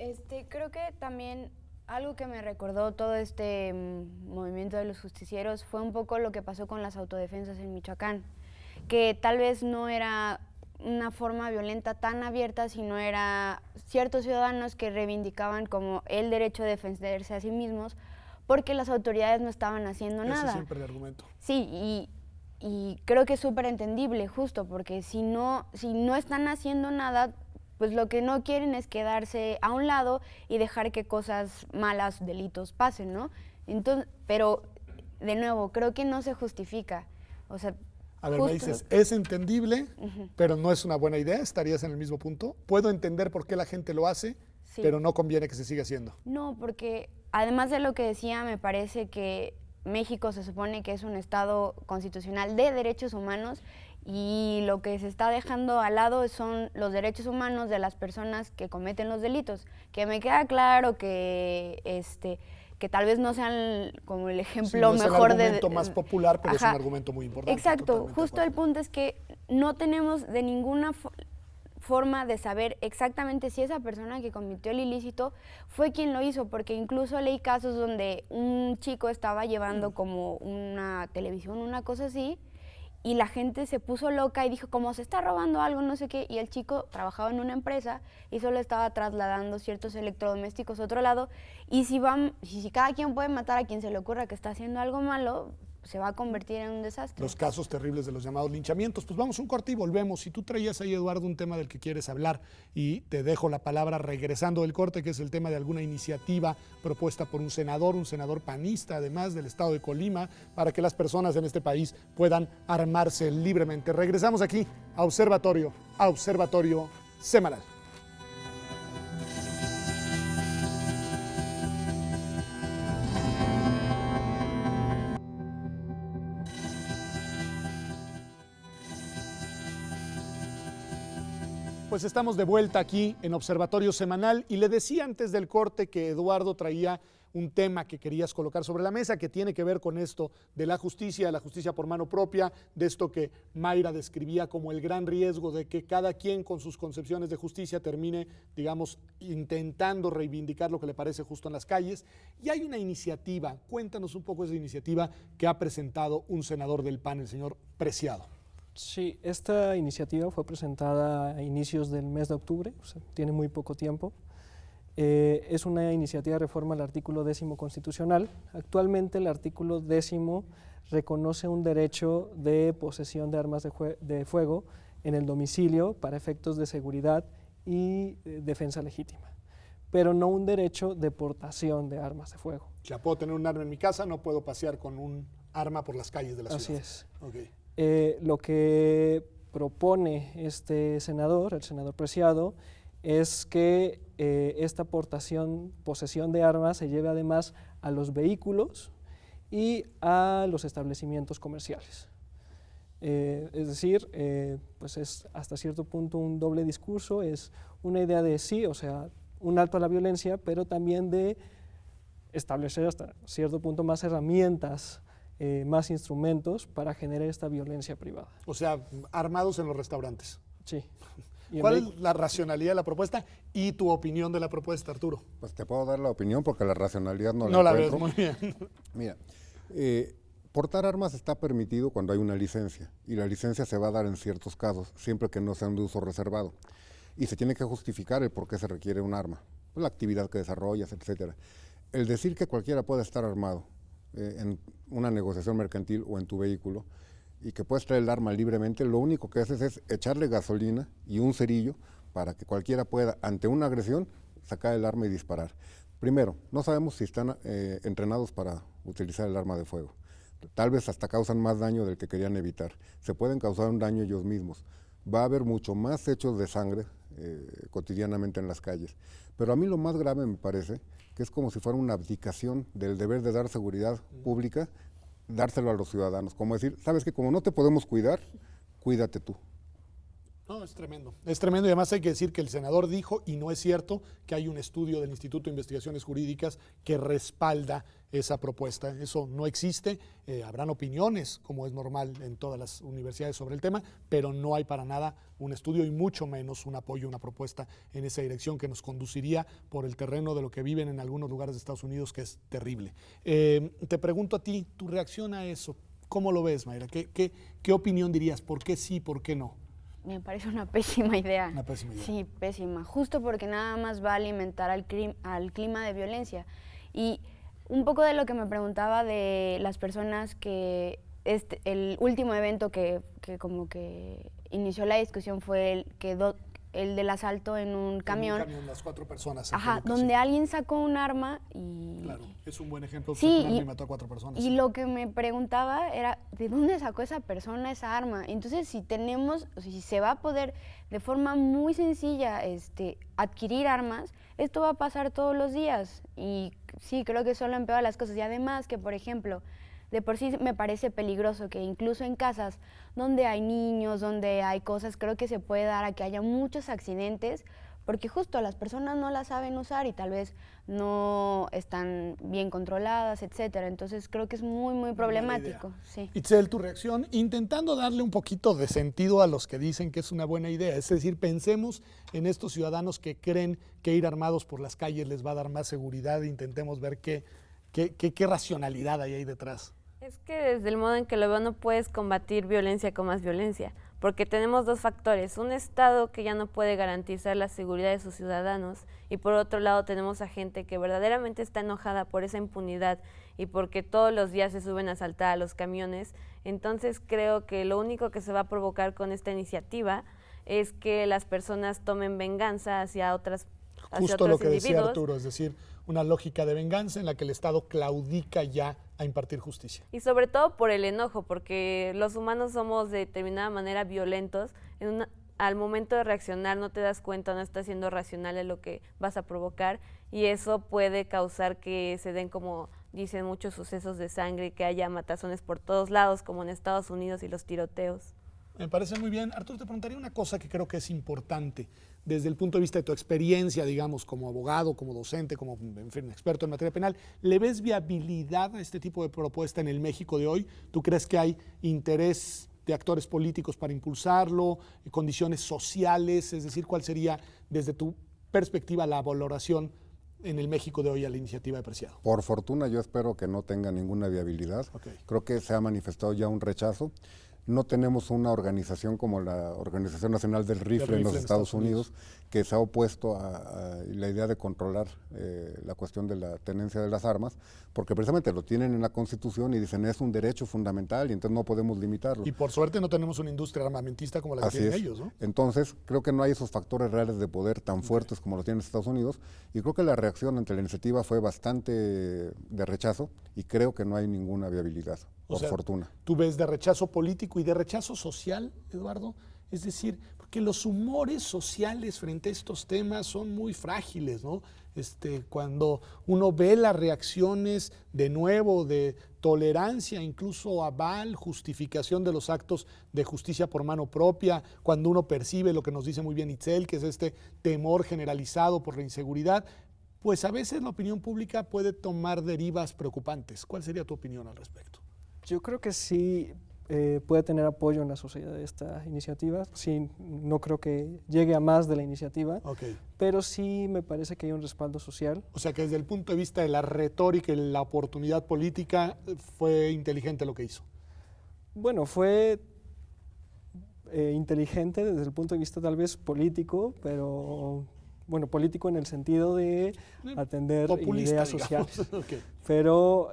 creo que también algo que me recordó todo este movimiento de los justicieros fue un poco lo que pasó con las autodefensas en Michoacán, que tal vez no era una forma violenta tan abierta, sino era ciertos ciudadanos que reivindicaban como el derecho de defenderse a sí mismos porque las autoridades no estaban haciendo nada. Ese es siempre el argumento. Sí, y creo que es súper entendible, justo, porque si no están haciendo nada, pues lo que no quieren es quedarse a un lado y dejar que cosas malas, delitos pasen, ¿no? Entonces, pero, de nuevo, creo que no se justifica. O sea, a ver, me dices, es entendible, pero no es una buena idea, ¿estarías en el mismo punto? Puedo entender por qué la gente lo hace, sí, pero no conviene que se siga haciendo. No, porque además de lo que decía, me parece que México se supone que es un estado constitucional de derechos humanos y lo que se está dejando al lado son los derechos humanos de las personas que cometen los delitos. Que me queda claro que que tal vez no sean como el ejemplo sí, no mejor es el argumento más popular, pero Ajá, es un argumento muy importante. Exacto, justo el punto es que no tenemos de ninguna forma de saber exactamente si esa persona que cometió el ilícito fue quien lo hizo, porque incluso leí casos donde un chico estaba llevando como una televisión, una cosa así, y la gente se puso loca y dijo, como se está robando algo, no sé qué, y el chico trabajaba en una empresa y solo estaba trasladando ciertos electrodomésticos a otro lado, y si cada quien puede matar a quien se le ocurra que está haciendo algo malo, se va a convertir en un desastre. Los casos terribles de los llamados linchamientos. Pues vamos a un corte y volvemos. Si tú traías ahí, Eduardo, un tema del que quieres hablar y te dejo la palabra regresando del corte, que es el tema de alguna iniciativa propuesta por un senador panista, además del estado de Colima, para que las personas en este país puedan armarse libremente. Regresamos aquí a Observatorio Semanal. pues estamos de vuelta aquí en Observatorio Semanal y le decía antes del corte que Eduardo traía un tema que querías colocar sobre la mesa que tiene que ver con esto de la justicia por mano propia, de esto que Mayra describía como el gran riesgo de que cada quien con sus concepciones de justicia termine, digamos, intentando reivindicar lo que le parece justo en las calles. Y hay una iniciativa, cuéntanos un poco esa iniciativa que ha presentado un senador del PAN, el señor Preciado. Sí, esta iniciativa fue presentada a inicios del mes de octubre, o sea, tiene muy poco tiempo. Es una iniciativa de reforma al artículo 10º constitucional. Actualmente el artículo 10º reconoce un derecho de posesión de armas de fuego en el domicilio para efectos de seguridad y defensa legítima, pero no un derecho de portación de armas de fuego. O sea, puedo tener un arma en mi casa, no puedo pasear con un arma por las calles de la ciudad. Así es. Okay. Lo que propone este senador, el senador Preciado, es que esta posesión de armas se lleve además a los vehículos y a los establecimientos comerciales. Es decir, pues es hasta cierto punto un doble discurso, es una idea de sí, o sea, un alto a la violencia, pero también de establecer hasta cierto punto más herramientas, más instrumentos para generar esta violencia privada. O sea, armados en los restaurantes. Sí. ¿Cuál es la racionalidad de la propuesta y tu opinión de la propuesta, Arturo? Pues te puedo dar la opinión porque la racionalidad no No la la ves encuentro. muy bien. Mira, portar armas está permitido cuando hay una licencia y la licencia se va a dar en ciertos casos, siempre que no sean de uso reservado. Y se tiene que justificar el por qué se requiere un arma, la actividad que desarrollas, etcétera. El decir que cualquiera puede estar armado en una negociación mercantil o en tu vehículo y que puedes traer el arma libremente, lo único que haces es echarle gasolina y un cerillo para que cualquiera pueda, ante una agresión, sacar el arma y disparar. Primero, no sabemos si están entrenados para utilizar el arma de fuego. Tal vez hasta causan más daño del que querían evitar. Se pueden causar un daño ellos mismos. Va a haber mucho más hechos de sangre cotidianamente en las calles. Pero a mí lo más grave me parece que es como si fuera una abdicación del deber de dar seguridad pública, dárselo a los ciudadanos. Como decir, sabes que como no te podemos cuidar, cuídate tú. No, es tremendo. Es tremendo y además hay que decir que el senador dijo, y no es cierto, que hay un estudio del Instituto de Investigaciones Jurídicas que respalda esa propuesta. Eso no existe. Habrán opiniones, como es normal en todas las universidades sobre el tema, pero no hay para nada un estudio y mucho menos un apoyo, una propuesta en esa dirección que nos conduciría por el terreno de lo que viven en algunos lugares de Estados Unidos, que es terrible. Te pregunto a ti, tu reacción a eso, ¿cómo lo ves, Mayra? ¿Qué opinión dirías? ¿Por qué sí, por qué no? Me parece una pésima idea. Una pésima idea. Sí, pésima. Justo porque nada más va a alimentar al clima de violencia. Y un poco de lo que me preguntaba de las personas que el último evento que como que inició la discusión fue el del asalto en un camión. En un camión, las 4 personas. Ajá, donde alguien sacó un arma y... Claro, es un buen ejemplo. Sí, y mató a 4 personas. Y lo que me preguntaba era, ¿de dónde sacó esa persona esa arma? Entonces, si se va a poder de forma muy sencilla adquirir armas, esto va a pasar todos los días. Y sí, creo que solo empeora las cosas. Y además que, por ejemplo, de por sí me parece peligroso que incluso en casas donde hay niños, donde hay cosas, creo que se puede dar a que haya muchos accidentes, porque justo las personas no las saben usar y tal vez no están bien controladas, etcétera. Entonces creo que es muy, muy problemático. Sí. Itzel, tu reacción, intentando darle un poquito de sentido a los que dicen que es una buena idea. Es decir, pensemos en estos ciudadanos que creen que ir armados por las calles les va a dar más seguridad e intentemos ver qué racionalidad hay ahí detrás. Es que desde el modo en que lo veo no puedes combatir violencia con más violencia, porque tenemos dos factores, un Estado que ya no puede garantizar la seguridad de sus ciudadanos y por otro lado tenemos a gente que verdaderamente está enojada por esa impunidad y porque todos los días se suben a asaltar a los camiones. Entonces creo que lo único que se va a provocar con esta iniciativa es que las personas tomen venganza hacia otros Justo lo que decía individuos. Arturo, es decir, una lógica de venganza en la que el Estado claudica ya a impartir justicia. Y sobre todo por el enojo, porque los humanos somos de determinada manera violentos. Al momento de reaccionar no te das cuenta, no estás siendo racional en lo que vas a provocar y eso puede causar que se den, como dicen, muchos sucesos de sangre, que haya matazones por todos lados, como en Estados Unidos y los tiroteos. Me parece muy bien. Arturo, te preguntaría una cosa que creo que es importante desde el punto de vista de tu experiencia, digamos, como abogado, como docente, como, en fin, experto en materia penal. ¿Le ves viabilidad a este tipo de propuesta en el México de hoy? ¿Tú crees que hay interés de actores políticos para impulsarlo, condiciones sociales? Es decir, ¿cuál sería, desde tu perspectiva, la valoración en el México de hoy a la iniciativa de Preciado? Por fortuna, yo espero que no tenga ninguna viabilidad. Okay. Creo que se ha manifestado ya un rechazo. No tenemos una organización como la Organización Nacional del Rifle en los Estados Unidos que se ha opuesto a la idea de controlar la cuestión de la tenencia de las armas, porque precisamente lo tienen en la Constitución y dicen es un derecho fundamental y entonces no podemos limitarlo. Y por suerte no tenemos una industria armamentista como la que tienen ellos, ¿no? Entonces, creo que no hay esos factores reales de poder tan fuertes como lo tienen Estados Unidos, y creo que la reacción ante la iniciativa fue bastante de rechazo y creo que no hay ninguna viabilidad. Por fortuna. ¿Tú ves de rechazo político y de rechazo social, Eduardo? Es decir, porque los humores sociales frente a estos temas son muy frágiles, ¿no? Cuando uno ve las reacciones de nuevo de tolerancia, incluso aval, justificación de los actos de justicia por mano propia, cuando uno percibe lo que nos dice muy bien Itzel, que es este temor generalizado por la inseguridad, pues a veces la opinión pública puede tomar derivas preocupantes. ¿Cuál sería tu opinión al respecto? Yo creo que sí puede tener apoyo en la sociedad esta iniciativa. Sí, no creo que llegue a más de la iniciativa, pero sí me parece que hay un respaldo social. O sea que desde el punto de vista de la retórica y la oportunidad política fue inteligente lo que hizo. Bueno, fue inteligente desde el punto de vista tal vez político, pero bueno, político en el sentido de atender ideas sociales. Pero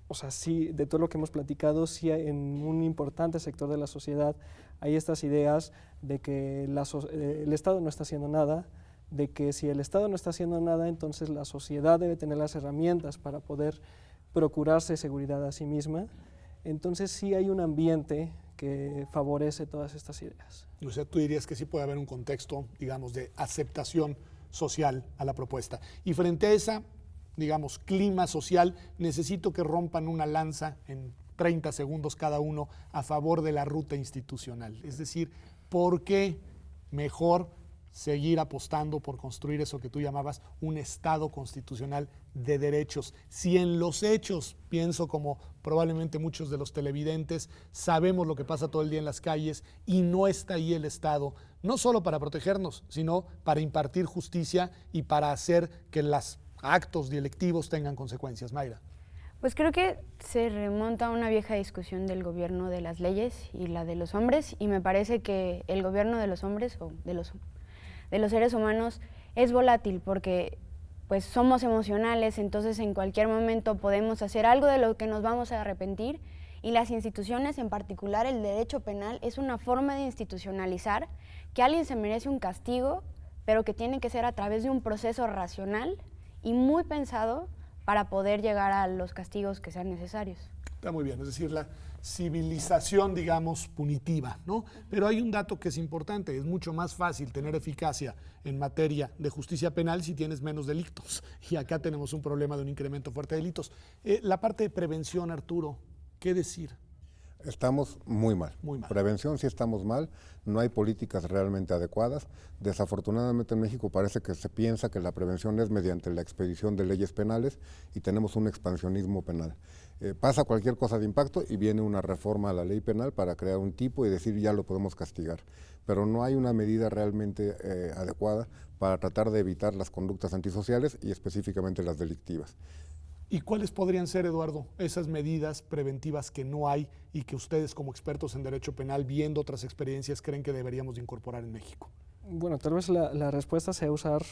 o sea, sí, de todo lo que hemos platicado, sí en un importante sector de la sociedad hay estas ideas de que el Estado no está haciendo nada, de que si el Estado no está haciendo nada, entonces la sociedad debe tener las herramientas para poder procurarse seguridad a sí misma. Entonces sí hay un ambiente que favorece todas estas ideas. O sea, tú dirías que sí puede haber un contexto, digamos, de aceptación social a la propuesta. Y frente a esa, digamos, clima social, necesito que rompan una lanza en 30 segundos cada uno a favor de la ruta institucional. Es decir, ¿por qué mejor seguir apostando por construir eso que tú llamabas un Estado constitucional de derechos? Si en los hechos, pienso como probablemente muchos de los televidentes, sabemos lo que pasa todo el día en las calles y no está ahí el Estado, no solo para protegernos, sino para impartir justicia y para hacer que los actos delictivos tengan consecuencias. Mayra. Pues creo que se remonta a una vieja discusión del gobierno de las leyes y la de los hombres, y me parece que el gobierno de los hombres o de los seres humanos es volátil porque pues somos emocionales, entonces en cualquier momento podemos hacer algo de lo que nos vamos a arrepentir, y las instituciones, en particular el derecho penal, es una forma de institucionalizar que alguien se merece un castigo, pero que tiene que ser a través de un proceso racional y muy pensado para poder llegar a los castigos que sean necesarios. Está muy bien, es decir, la civilización, digamos, punitiva, ¿no? Pero hay un dato que es importante, es mucho más fácil tener eficacia en materia de justicia penal si tienes menos delitos, y acá tenemos un problema de un incremento fuerte de delitos. La parte de prevención, Arturo, ¿qué decir? Estamos muy mal. Muy mal. Prevención sí estamos mal, no hay políticas realmente adecuadas. Desafortunadamente en México parece que se piensa que la prevención es mediante la expedición de leyes penales y tenemos un expansionismo penal. Pasa cualquier cosa de impacto y viene una reforma a la ley penal para crear un tipo y decir ya lo podemos castigar. Pero no hay una medida realmente adecuada para tratar de evitar las conductas antisociales y específicamente las delictivas. ¿Y cuáles podrían ser, Eduardo, esas medidas preventivas que no hay y que ustedes como expertos en derecho penal, viendo otras experiencias, creen que deberíamos de incorporar en México? Bueno, tal vez la respuesta sea usar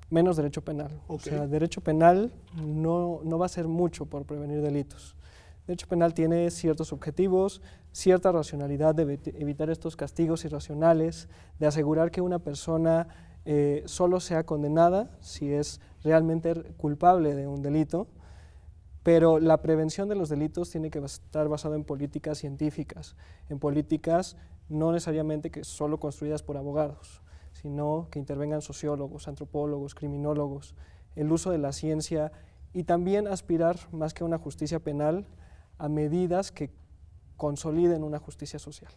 menos derecho penal. Okay. O sea, derecho penal no va a ser mucho por prevenir delitos. Derecho penal tiene ciertos objetivos, cierta racionalidad de evitar estos castigos irracionales, de asegurar que una persona solo sea condenada si es realmente culpable de un delito. Pero la prevención de los delitos tiene que estar basada en políticas científicas, en políticas no necesariamente que solo construidas por abogados, sino que intervengan sociólogos, antropólogos, criminólogos, el uso de la ciencia, y también aspirar más que a una justicia penal a medidas que consoliden una justicia social.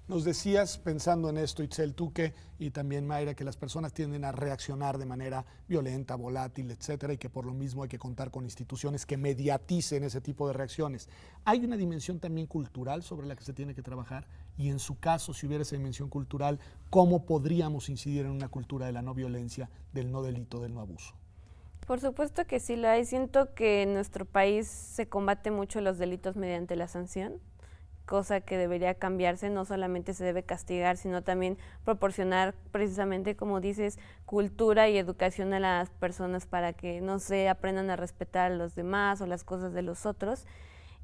Nos decías, pensando en esto, Itzel, tú y también Mayra, que las personas tienden a reaccionar de manera violenta, volátil, etcétera, y que por lo mismo hay que contar con instituciones que mediaticen ese tipo de reacciones. ¿Hay una dimensión también cultural sobre la que se tiene que trabajar? Y en su caso, si hubiera esa dimensión cultural, ¿cómo podríamos incidir en una cultura de la no violencia, del no delito, del no abuso? Por supuesto que sí lo hay. Siento que en nuestro país se combate mucho los delitos mediante la sanción, cosa que debería cambiarse. No solamente se debe castigar, sino también proporcionar, precisamente como dices, cultura y educación a las personas para que, no sé, aprendan a respetar a los demás o las cosas de los otros.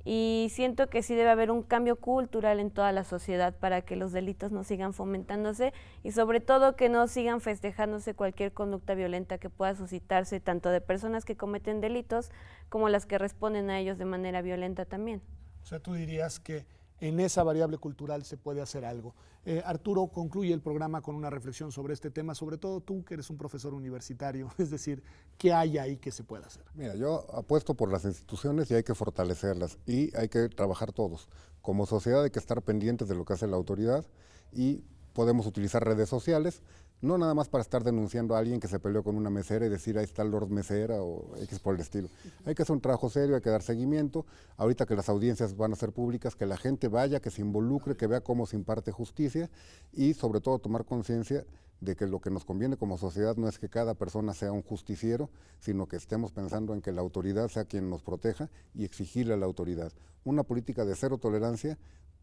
Y siento que sí debe haber un cambio cultural en toda la sociedad para que los delitos no sigan fomentándose y sobre todo que no sigan festejándose cualquier conducta violenta que pueda suscitarse tanto de personas que cometen delitos como las que responden a ellos de manera violenta también. O sea, tú dirías que en esa variable cultural se puede hacer algo. Arturo concluye el programa con una reflexión sobre este tema, sobre todo tú que eres un profesor universitario, es decir, ¿qué hay ahí que se pueda hacer? Mira, yo apuesto por las instituciones y hay que fortalecerlas y hay que trabajar todos. Como sociedad hay que estar pendientes de lo que hace la autoridad y podemos utilizar redes sociales, no nada más para estar denunciando a alguien que se peleó con una mesera y decir ahí está el Lord Mesera o X por el estilo. Hay que hacer un trabajo serio, hay que dar seguimiento. Ahorita que las audiencias van a ser públicas, que la gente vaya, que se involucre, que vea cómo se imparte justicia y sobre todo tomar conciencia de que lo que nos conviene como sociedad no es que cada persona sea un justiciero, sino que estemos pensando en que la autoridad sea quien nos proteja y exigirle a la autoridad una política de cero tolerancia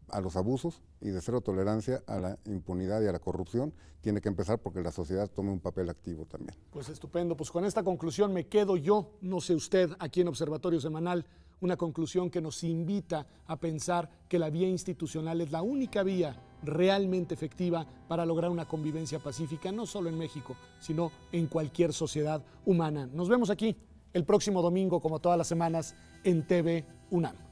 a los abusos y de cero tolerancia a la impunidad y a la corrupción. Tiene que empezar porque la sociedad tome un papel activo también. Pues estupendo, pues con esta conclusión me quedo yo, no sé usted, aquí en Observatorio Semanal, una conclusión que nos invita a pensar que la vía institucional es la única vía realmente efectiva para lograr una convivencia pacífica, no solo en México, sino en cualquier sociedad humana. Nos vemos aquí el próximo domingo, como todas las semanas, en TV UNAM.